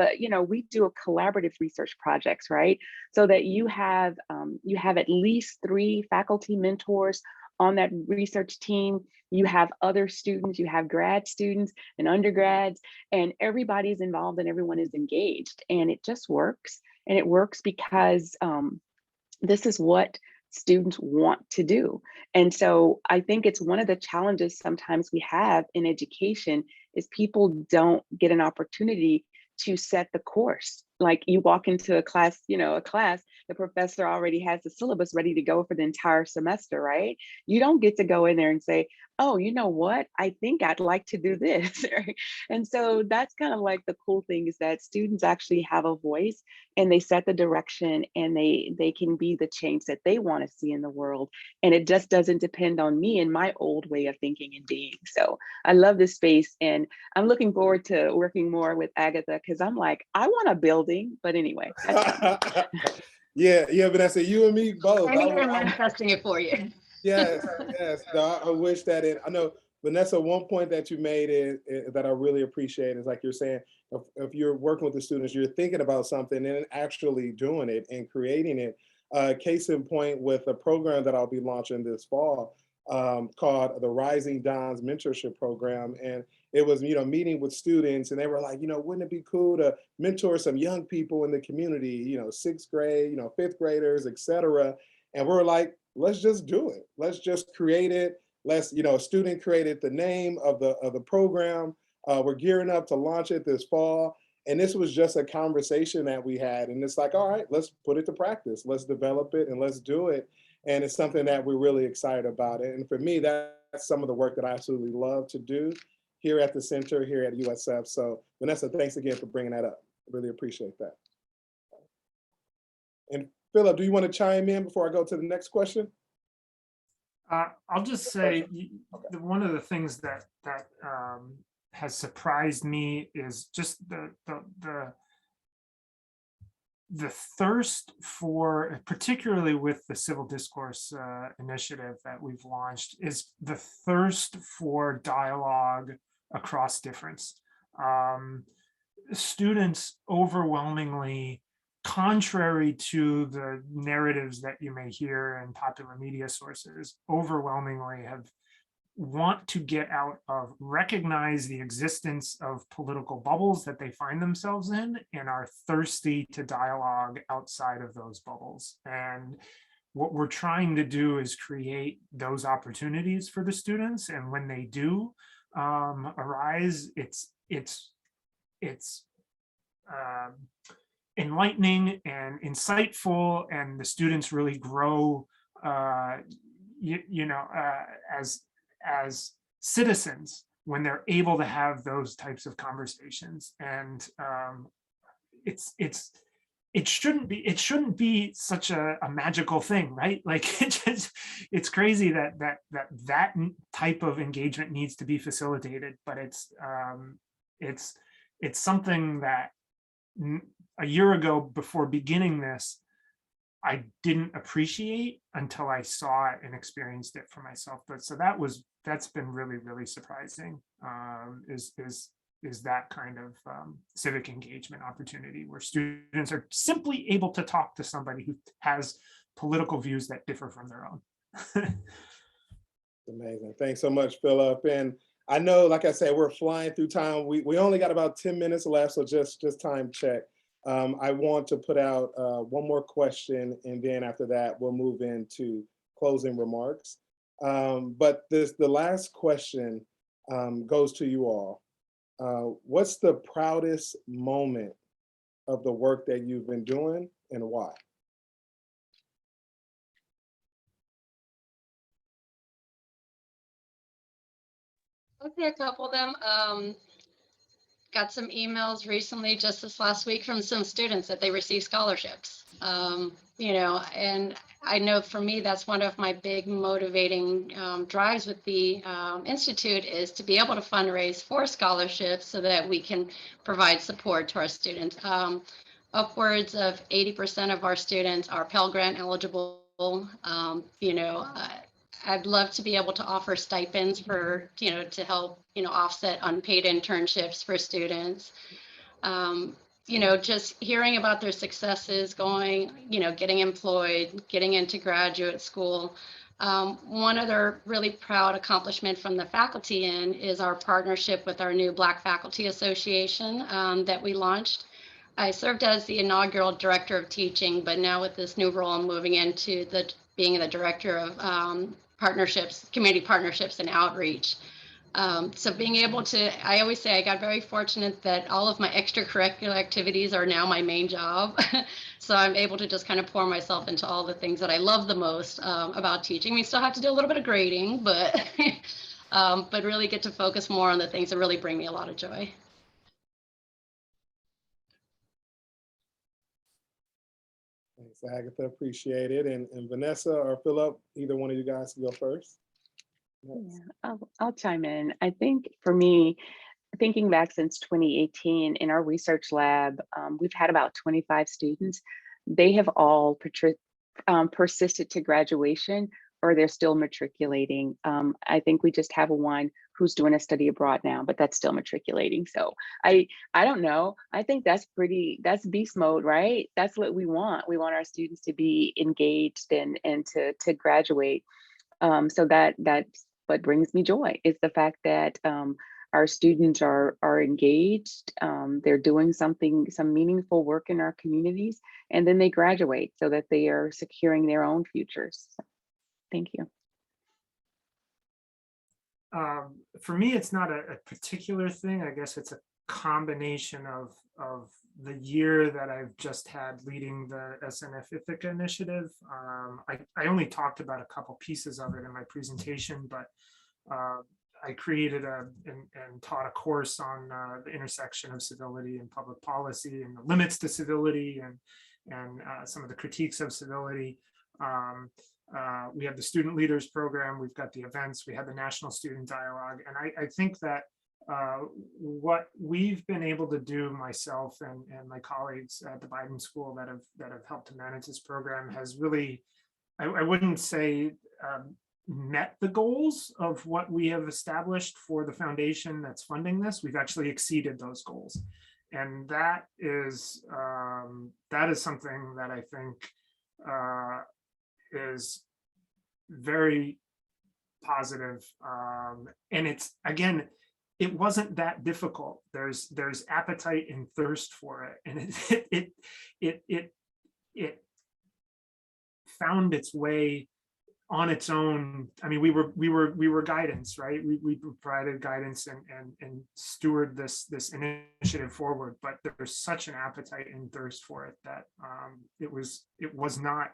we do a collaborative research projects, right? So that you have at least 3 faculty mentors on that research team. You have other students, you have grad students and undergrads, and everybody's involved and everyone is engaged. And it just works. And it works because this is what students want to do. And so I think it's one of the challenges sometimes we have in education is people don't get an opportunity to set the course. Like, you walk into a class, the professor already has the syllabus ready to go for the entire semester, right? You don't get to go in there and say, oh, you know what? I think I'd like to do this. Right? And so that's kind of like the cool thing is that students actually have a voice and they set the direction and they can be the change that they want to see in the world. And it just doesn't depend on me and my old way of thinking and being. So I love this space, and I'm looking forward to working more with Agatha because I'm like, I want a building, but anyway. Yeah, Vanessa, you and me both. I'm manifesting it for you. Yes. No, I wish that I know, Vanessa, one point that you made is that I really appreciate is like you're saying, if you're working with the students, you're thinking about something and actually doing it and creating it. Case in point with a program that I'll be launching this fall called the Rising Dons Mentorship Program. And it was, meeting with students, and they were like, wouldn't it be cool to mentor some young people in the community, 6th grade, 5th graders, etc. And we're like, let's just do it. Let's just create it. Let's, a student created the name of the program. We're gearing up to launch it this fall. And this was just a conversation that we had. And it's like, all right, let's put it to practice. Let's develop it and let's do it. And it's something that we're really excited about. And for me, that's some of the work that I absolutely love to do here at the center, here at USF. So Vanessa, thanks again for bringing that up. I really appreciate that. And Philip, do you want to chime in before I go to the next question? I'll just say one of the things that has surprised me is just the thirst for, particularly with the civil discourse initiative that we've launched, is the thirst for dialogue across difference. Students overwhelmingly, contrary to the narratives that you may hear in popular media sources, overwhelmingly want to get out of, recognize the existence of political bubbles that they find themselves in, and are thirsty to dialogue outside of those bubbles. And what we're trying to do is create those opportunities for the students. And when they do arise, it's enlightening and insightful, and the students really grow as citizens when they're able to have those types of conversations. And it shouldn't be such a magical thing, right? Like it's crazy that type of engagement needs to be facilitated, but it's something that a year ago, before beginning this, I didn't appreciate until I saw it and experienced it for myself. But so that's been really, really surprising, is that kind of civic engagement opportunity where students are simply able to talk to somebody who has political views that differ from their own. Amazing. Thanks so much, Philip. And I know, like I said, we're flying through time. We only got about 10 minutes left, so just time check. I want to put out one more question, and then after that, we'll move into closing remarks. But the last question goes to you all. What's the proudest moment of the work that you've been doing, and why? I'll say a couple of them. Got some emails recently, just this last week, from some students that they received scholarships. And I know for me, that's one of my big motivating drives with the Institute, is to be able to fundraise for scholarships so that we can provide support to our students. Upwards of 80% of our students are Pell Grant eligible. I'd love to be able to offer stipends for, to help, offset unpaid internships for students. Just hearing about their successes going, getting employed, getting into graduate school. One other really proud accomplishment from the faculty end is our partnership with our new Black Faculty Association that we launched. I served as the inaugural director of teaching, but now with this new role, I'm moving into being the director of partnerships, community partnerships and outreach. So being able to, I always say I got very fortunate that all of my extracurricular activities are now my main job. So I'm able to just kind of pour myself into all the things that I love the most about teaching. We still have to do a little bit of grading, but really get to focus more on the things that really bring me a lot of joy. Thanks, Agatha. Appreciate it. And Vanessa or Philip, either one of you guys can go first. Yeah, I'll chime in. I think for me, thinking back since 2018 in our research lab, we've had about 25 students. They have all persisted to graduation, or they're still matriculating. I think we just have one who's doing a study abroad now, but that's still matriculating. So I don't know. I think that's beast mode, right? That's what we want. We want our students to be engaged and to graduate. So that's what brings me joy, is the fact that our students are engaged, they're doing some meaningful work in our communities, and then they graduate so that they are securing their own futures. So, thank you. For me, it's not a particular thing. I guess it's a combination of the year that I've just had leading the SNF Ithaca initiative. I only talked about a couple pieces of it in my presentation, but I created and taught a course on the intersection of civility and public policy, and the limits to civility, and some of the critiques of civility. We have the student leaders program, we've got the events, we have the national student dialogue, and I think that what we've been able to do, myself and my colleagues at the Biden School that have helped to manage this program, has really, I wouldn't say met the goals of what we have established for the foundation that's funding this. We've actually exceeded those goals, and that is something that I think is very positive, and it's, again, it wasn't that difficult. There's appetite and thirst for it, and it found its way on its own. I mean, we were guidance, right? We provided guidance and steward this initiative forward, but there's such an appetite and thirst for it that it was not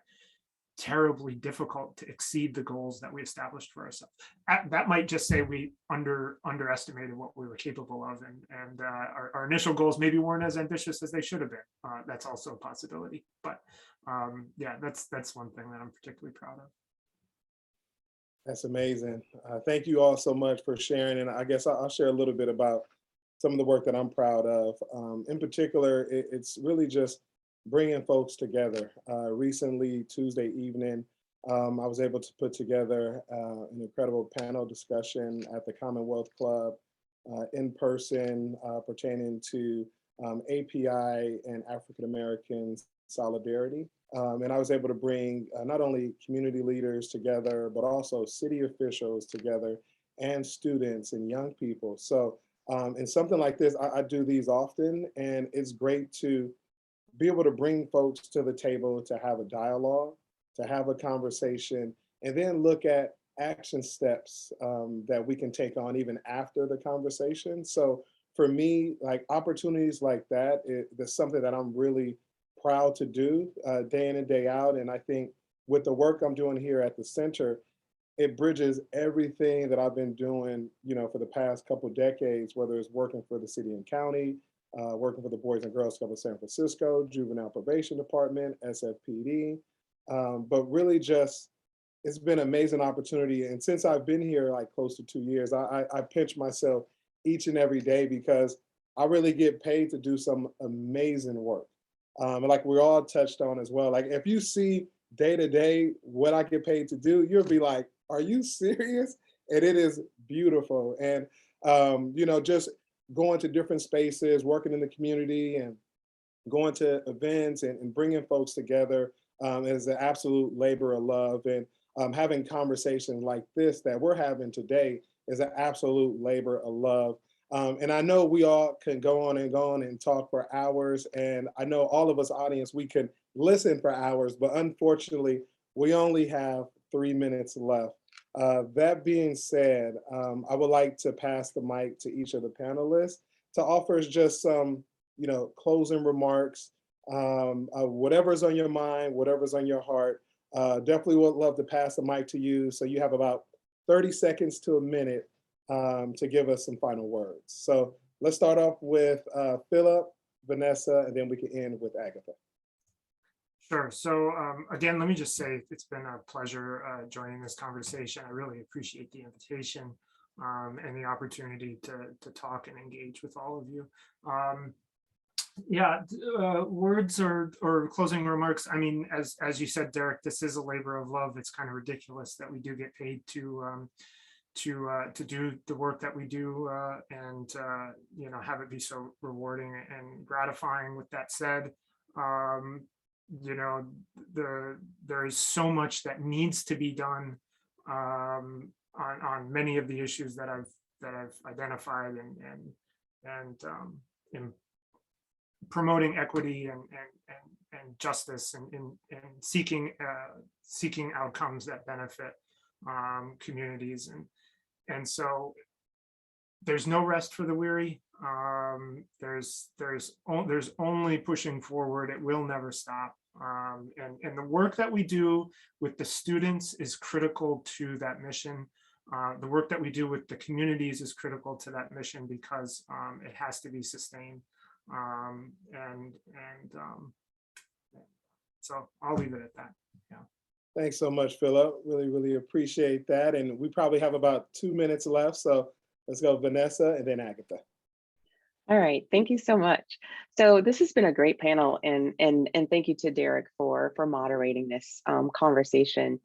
terribly difficult to exceed the goals that we established for ourselves. That might just say we underestimated what we were capable of, and our initial goals maybe weren't as ambitious as they should have been. That's also a possibility. But yeah, that's one thing that I'm particularly proud of. That's amazing. Thank you all so much for sharing. And I guess I'll share a little bit about some of the work that I'm proud of. In particular, it's really just bringing folks together. Recently, Tuesday evening, I was able to put together an incredible panel discussion at the Commonwealth Club in person pertaining to API and African American solidarity. And I was able to bring not only community leaders together, but also city officials together and students and young people. So in something like this, I do these often, and it's great to be able to bring folks to the table to have a dialogue, to have a conversation, and then look at action steps that we can take on even after the conversation. So for me, like opportunities like that, that's something that I'm really proud to do day in and day out. And I think with the work I'm doing here at the center, it bridges everything that I've been doing, for the past couple of decades, whether it's working for the city and county, working for the Boys and Girls Club of San Francisco, Juvenile Probation Department, SFPD, but really just, it's been an amazing opportunity. And since I've been here like close to 2 years, I pinch myself each and every day because I really get paid to do some amazing work. And like we all touched on as well, like if you see day to day what I get paid to do, you'll be like, are you serious? And it is beautiful. And, just going to different spaces, working in the community and going to events and bringing folks together is an absolute labor of love. And having conversations like this that we're having today is an absolute labor of love. And I know we all can go on and talk for hours. And I know all of us audience, we can listen for hours, but unfortunately, we only have 3 minutes left. That being said, I would like to pass the mic to each of the panelists to offer just some, closing remarks, whatever's on your mind, whatever's on your heart. Definitely would love to pass the mic to you. So you have about 30 seconds to a minute to give us some final words. So let's start off with Philip, Vanessa, and then we can end with Agatha. Sure. So again, let me just say it's been a pleasure joining this conversation. I really appreciate the invitation and the opportunity to talk and engage with all of you. Words or closing remarks. I mean, as you said, Derick, this is a labor of love. It's kind of ridiculous that we do get paid to do the work that we do and have it be so rewarding and gratifying. With that said, there is so much that needs to be done on many of the issues that I've identified and in promoting equity and justice and seeking outcomes that benefit communities. And so there's no rest for the weary. There's only pushing forward. It will never stop. And the work that we do with the students is critical to that mission. The work that we do with the communities is critical to that mission because it has to be sustained. So I'll leave it at that. Yeah. Thanks so much, Philip. Really, really appreciate that. And we probably have about 2 minutes left. So let's go Vanessa and then Agatha. All right, thank you so much. So this has been a great panel, and thank you to Derick for moderating this conversation.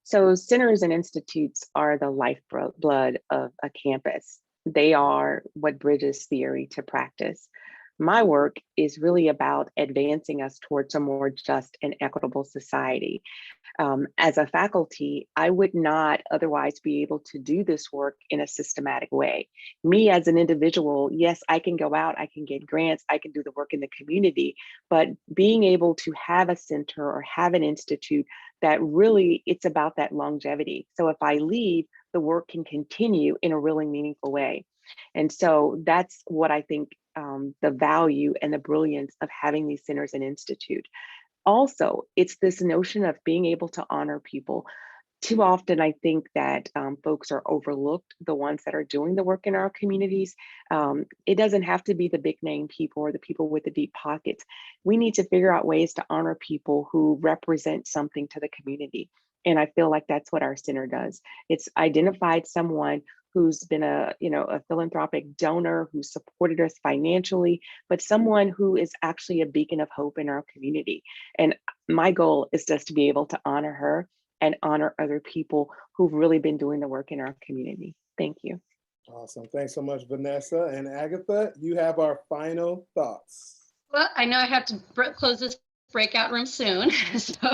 So centers and institutes are the lifeblood of a campus. They are what bridges theory to practice. My work is really about advancing us towards a more just and equitable society. As a faculty, I would not otherwise be able to do this work in a systematic way. Me as an individual, yes, I can go out, I can get grants, I can do the work in the community, but being able to have a center or have an institute that really, it's about that longevity. So if I leave, the work can continue in a really meaningful way. And so that's what I think the value and the brilliance of having these centers and institute. also, it's this notion of being able to honor people. Too often, I think that folks are overlooked, the ones that are doing the work in our communities. It doesn't have to be the big name people or the people with the deep pockets. We need to figure out ways to honor people who represent something to the community. And I feel like that's what our center does. It's identified someone who's been a philanthropic donor, who supported us financially, but someone who is actually a beacon of hope in our community. And my goal is just to be able to honor her and honor other people who've really been doing the work in our community. Thank you. Awesome. Thanks so much, Vanessa. And Agatha, you have our final thoughts. Well, I know I have to close this breakout room soon. So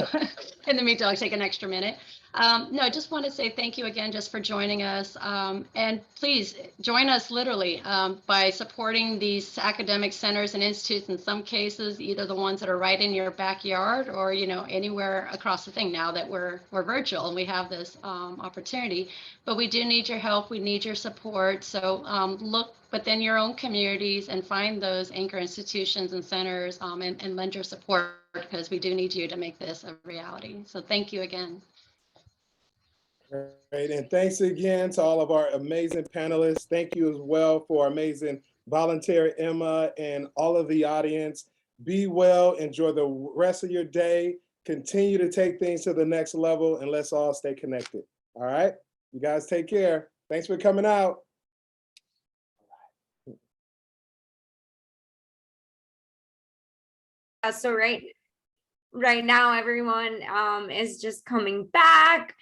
in the meantime, I'll take an extra minute. No, I just want to say thank you again just for joining us. And please join us literally by supporting these academic centers and institutes, in some cases, either the ones that are right in your backyard or, anywhere across the thing now that we're virtual and we have this opportunity. But we do need your help. We need your support. So look within your own communities and find those anchor institutions and centers and lend your support, because we do need you to make this a reality. So thank you again. Great, and thanks again to all of our amazing panelists. Thank you as well for our amazing volunteer Emma and all of the audience. Be well, enjoy the rest of your day. Continue to take things to the next level, and let's all stay connected. All right, you guys take care. Thanks for coming out. So right now, everyone is just coming back.